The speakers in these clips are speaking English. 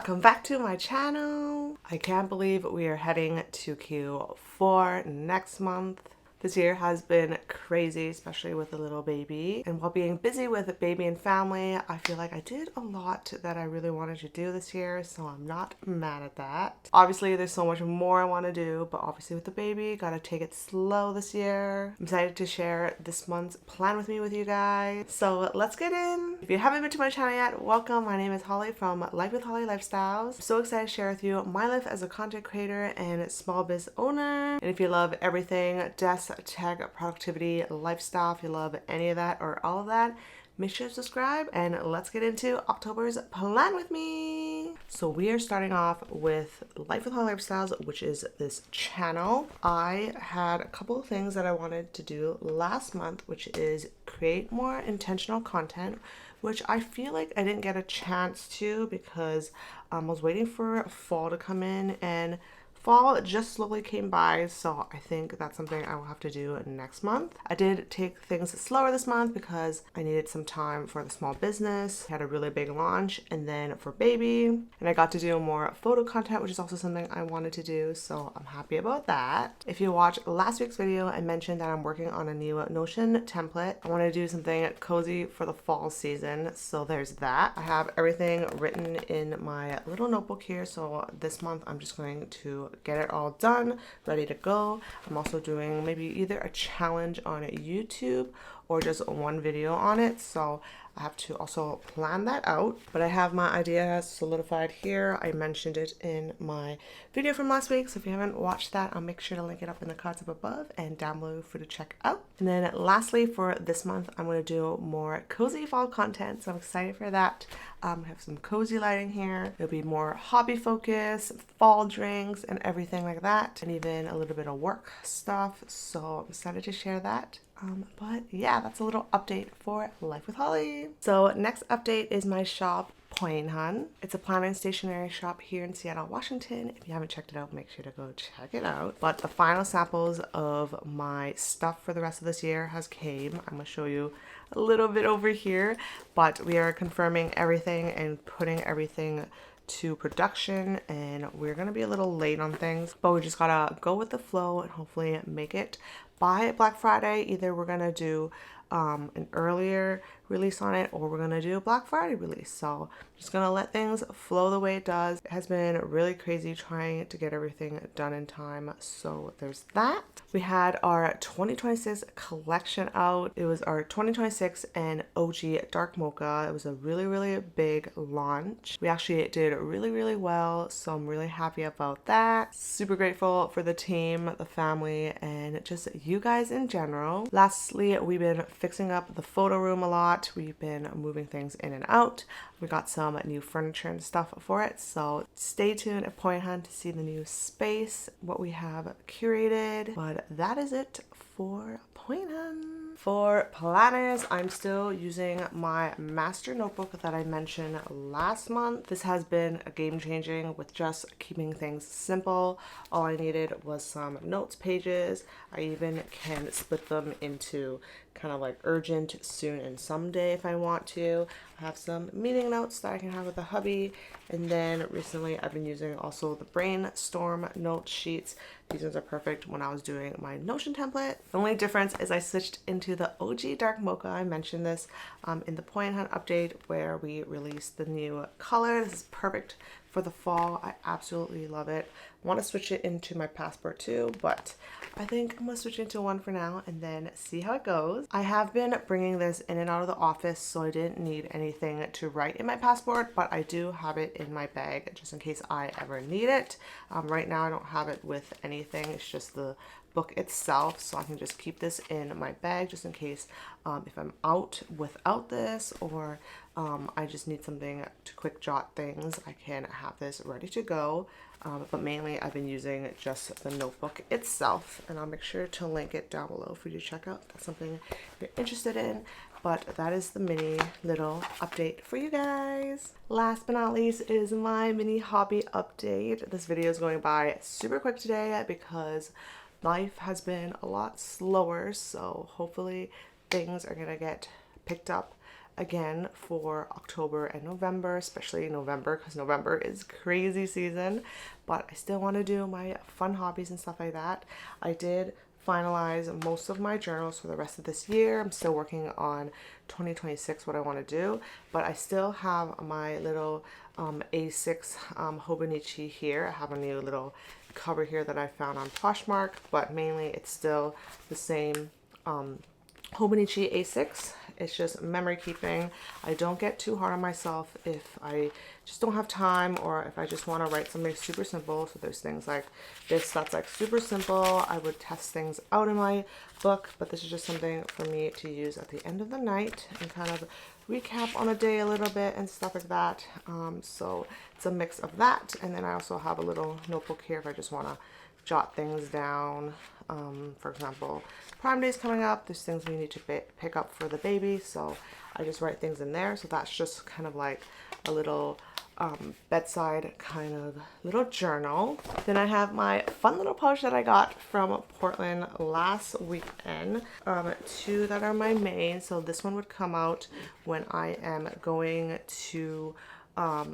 Welcome back to my channel. I can't believe we are heading to Q4 next month. This year has been crazy, especially with a little baby. And while being busy with a baby and family, I feel like I did a lot that I really wanted to do this year, so I'm not mad at that. Obviously, there's so much more I want to do, but obviously with the baby, gotta take it slow this year. I'm excited to share this month's plan with me with you guys. So let's get in. If you haven't been to my channel yet, welcome. My name is Holly from Life with Holly Lifestyles. I'm so excited to share with you my life as a content creator and small biz owner. And if you love everything desk, tech, productivity, lifestyle, if you love any of that or all of that, make sure to subscribe and let's get into October's plan with me. So we are starting off with Life with Holly Lifestyles, which is this channel. I had a couple of things that I wanted to do last month, which is create more intentional content, which I feel like I didn't get a chance to because I was waiting for fall to come in, and fall just slowly came by, so I think that's something I will have to do next month. I did take things slower this month because I needed some time for the small business. I had a really big launch, and then for baby, and I got to do more photo content, which is also something I wanted to do, so I'm happy about that. If you watched last week's video, I mentioned that I'm working on a new Notion template. I want to do something cozy for the fall season, so there's that. I have everything written in my little notebook here, so this month I'm just going to get it all done, ready to go. I'm also doing maybe either a challenge on YouTube or just one video on it, so I have to also plan that out. But I have my idea solidified here. I mentioned it in my video from last week, so if you haven't watched that, I'll make sure to link it up in the cards up above and down below for you to check out. And then lastly, for this month, I'm going to do more cozy fall content, so I'm excited for that. I have some cozy lighting here. It'll be more hobby focus, fall drinks, and everything like that, and even a little bit of work stuff, so I'm excited to share that. But yeah, that's a little update for Life with Holly. So next update is my shop, Poi Hun. It's a planner stationery shop here in Seattle, Washington. If you haven't checked it out, make sure to go check it out. But the final samples of my stuff for the rest of this year has came. I'm gonna show you a little bit over here, but we are confirming everything and putting everything to production, and we're gonna be a little late on things, but we just gotta go with the flow and hopefully make it by Black Friday. Either we're gonna do an earlier release on it, or we're gonna do a Black Friday release. So I'm just gonna let things flow the way it does. It has been really crazy trying to get everything done in time, so there's that. We had our 2026 collection out. It was our 2026 and OG Dark Mocha. It was a really big launch. We actually did really well, so I'm really happy about that. Super grateful for the team, the family, and just you guys in general. Lastly, we've been fixing up the photo room a lot. We've been moving things in and out. We got some new furniture and stuff for it, so stay tuned at Poi Hun to see the new space, what we have curated. But that is it for Poi Hun. For planners, I'm still using my master notebook that I mentioned last month. This has been a game changing with just keeping things simple. All I needed was some notes pages. I even can split them into kind of like urgent, soon, and someday if I want to. I have some meeting notes that I can have with a hubby, and then recently I've been using also the brainstorm note sheets. These ones are perfect when I was doing my Notion template. The only difference is I switched into the OG Dark Mocha. I mentioned this in the Poi Hun update where we released the new color. This is perfect for the fall. I absolutely love it. I want to switch it into my passport too, but I think I'm going to switch into one for now and then see how it goes. I have been bringing this in and out of the office, so I didn't need anything to write in my passport, but I do have it in my bag just in case I ever need it. Right now I don't have it with anything. It's just the book itself, so I can just keep this in my bag just in case if I'm out without this, or I just need something to quick jot things. I can have this ready to go. But mainly I've been using just the notebook itself, and I'll make sure to link it down below for you to check out. That's something you're interested in. But that is the mini little update for you guys. Last but not least is my mini hobby update. This video is going by super quick today because life has been a lot slower, so hopefully things are gonna get picked up again for October and November, especially November because November is crazy season, but I still want to do my fun hobbies and stuff like that. I did finalize most of my journals for the rest of this year. I'm still working on 2026, what I want to do, but I still have my little A6 Hobonichi here. I have a new little cover here that I found on Poshmark, but mainly it's still the same Hobonichi A6. It's just memory keeping. I don't get too hard on myself if I just don't have time, or if I just want to write something super simple. So there's things like this that's like super simple. I would test things out in my book, but this is just something for me to use at the end of the night and kind of recap on a day a little bit and stuff like that. So it's a mix of that, and then I also have a little notebook here if I just want to jot things down. For example, Prime Day is coming up. There's things we need to pick up for the baby, so I just write things in there. So that's just kind of like a little bedside kind of little journal. Then I have my fun little pouch that I got from Portland last weekend. Two that are my main. So this one would come out when I am going to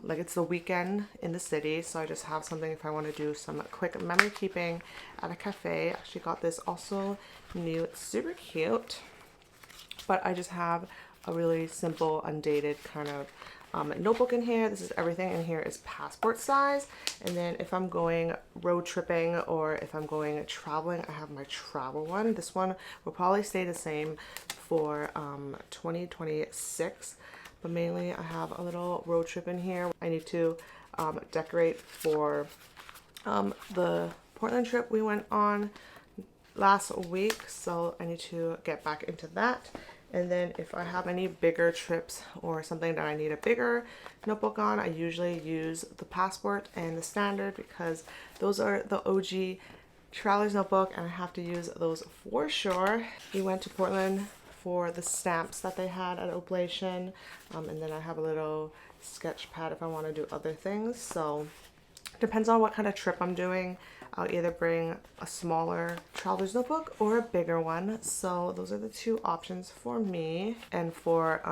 like it's the weekend in the city, so I just have something if I want to do some quick memory keeping at a cafe. I actually got this also new. It's super cute, but I just have a really simple, undated kind of notebook in here. This is everything in here is passport size, and then if I'm going road tripping or if I'm going traveling, I have my travel one. This one will probably stay the same for 2026. But mainly I have a little road trip in here. I need to decorate for the Portland trip we went on last week, so I need to get back into that. And then if I have any bigger trips or something that I need a bigger notebook on, I usually use the passport and the standard because those are the OG traveler's notebook, and I have to use those for sure. We went to Portland for the stamps that they had at Oblation, and then I have a little sketch pad if I want to do other things. So depends on what kind of trip I'm doing. I'll either bring a smaller traveler's notebook or a bigger one. So those are the two options for me. And for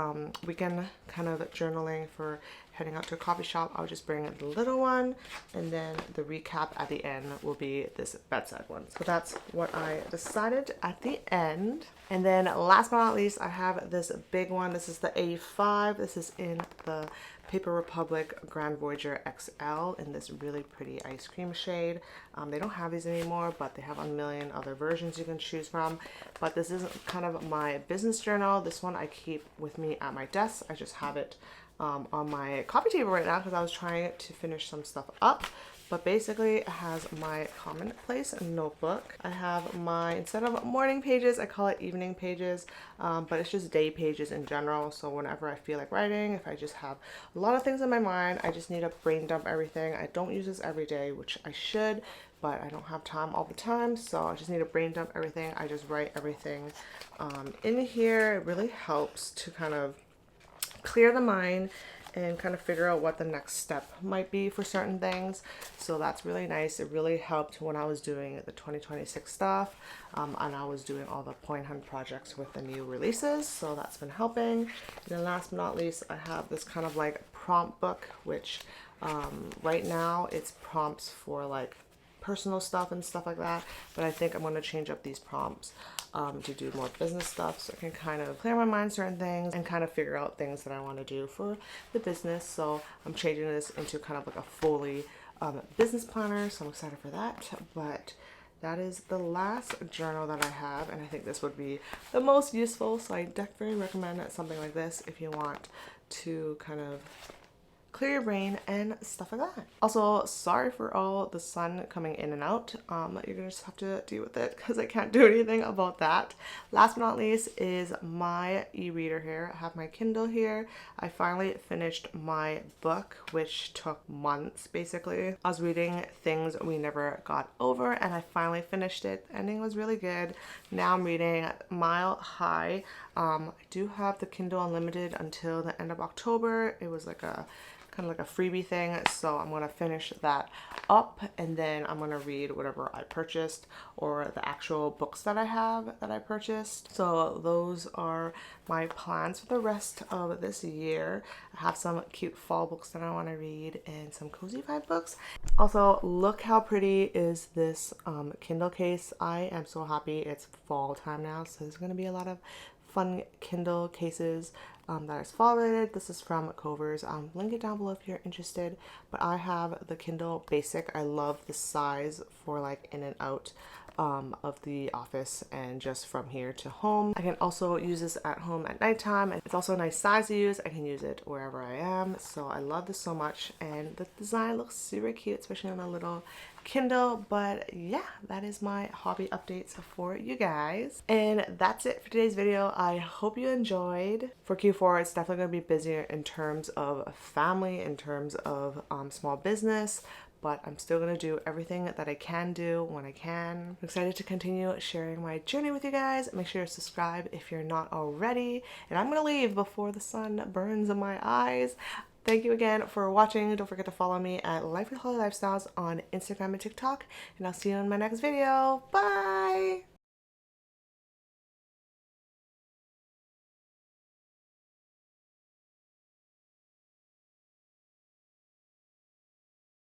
weekend kind of journaling for heading out to a coffee shop, I'll just bring the little one, and then the recap at the end will be this bedside one. So that's what I decided at the end. And then last but not least, I have this big one. This is the A5. This is in the Paper Republic Grand Voyager XL in this really pretty ice cream shade. They don't have these anymore, but they have a million other versions you can choose from. But this is kind of my business journal. This one I keep with me at my desk. I just have it on my coffee table right now because I was trying to finish some stuff up. But basically it has my commonplace notebook. I have my, instead of morning pages, I call it evening pages, but it's just day pages in general. So whenever I feel like writing, if I just have a lot of things in my mind, I just need to brain dump everything. I don't use this every day, which I should, but I don't have time all the time. So I just need to brain dump everything. I just write everything in here. It really helps to kind of clear the mind and kind of figure out what the next step might be for certain things. So that's really nice. It really helped when I was doing the 2026 stuff, and I was doing all the Poi Hun projects with the new releases. So that's been helping. And then last but not least, I have this kind of like prompt book, which right now it's prompts for like personal stuff and stuff like that, but I think I'm going to change up these prompts to do more business stuff, so I can kind of clear my mind certain things and kind of figure out things that I want to do for the business. So I'm changing this into kind of like a fully business planner, so I'm excited for that. But that is the last journal that I have, and I think this would be the most useful, so I definitely recommend something like this if you want to kind of clear your brain and stuff like that. Also, sorry for all the sun coming in and out. You're gonna just have to deal with it because I can't do anything about that. Last but not least is my e-reader here. I have my Kindle here. I finally finished my book, which took months basically. I was reading Things We Never Got Over, and I finally finished it. The ending was really good. Now I'm reading Mile High. I do have the Kindle Unlimited until the end of October. It was like a kind of like a freebie thing. So I'm gonna finish that up, and then I'm gonna read whatever I purchased or the actual books that I have that I purchased. So those are my plans for the rest of this year. I have some cute fall books that I want to read and some cozy vibe books. Also, look how pretty is this Kindle case. I am so happy it's fall time now, so there's going to be a lot of fun Kindle cases that is fall related. This is from Covers. Link it down below if you're interested. But I have the Kindle Basic. I love the size for like in and out of the office and just from here to home. I can also use this at home at nighttime, and it's also a nice size to use. I can use it wherever I am, so I love this so much, and the design looks super cute, especially on a little Kindle. But yeah, that is my hobby updates for you guys, and that's it for today's video. I hope you enjoyed. For Q4, it's definitely going to be busier in terms of family, in terms of small business, but I'm still going to do everything that I can do when I can. I'm excited to continue sharing my journey with you guys. Make sure to subscribe if you're not already, and I'm going to leave before the sun burns in my eyes. Thank you again for watching. Don't forget to follow me at Life with Holly Lifestyles on Instagram and TikTok, and I'll see you in my next video. Bye!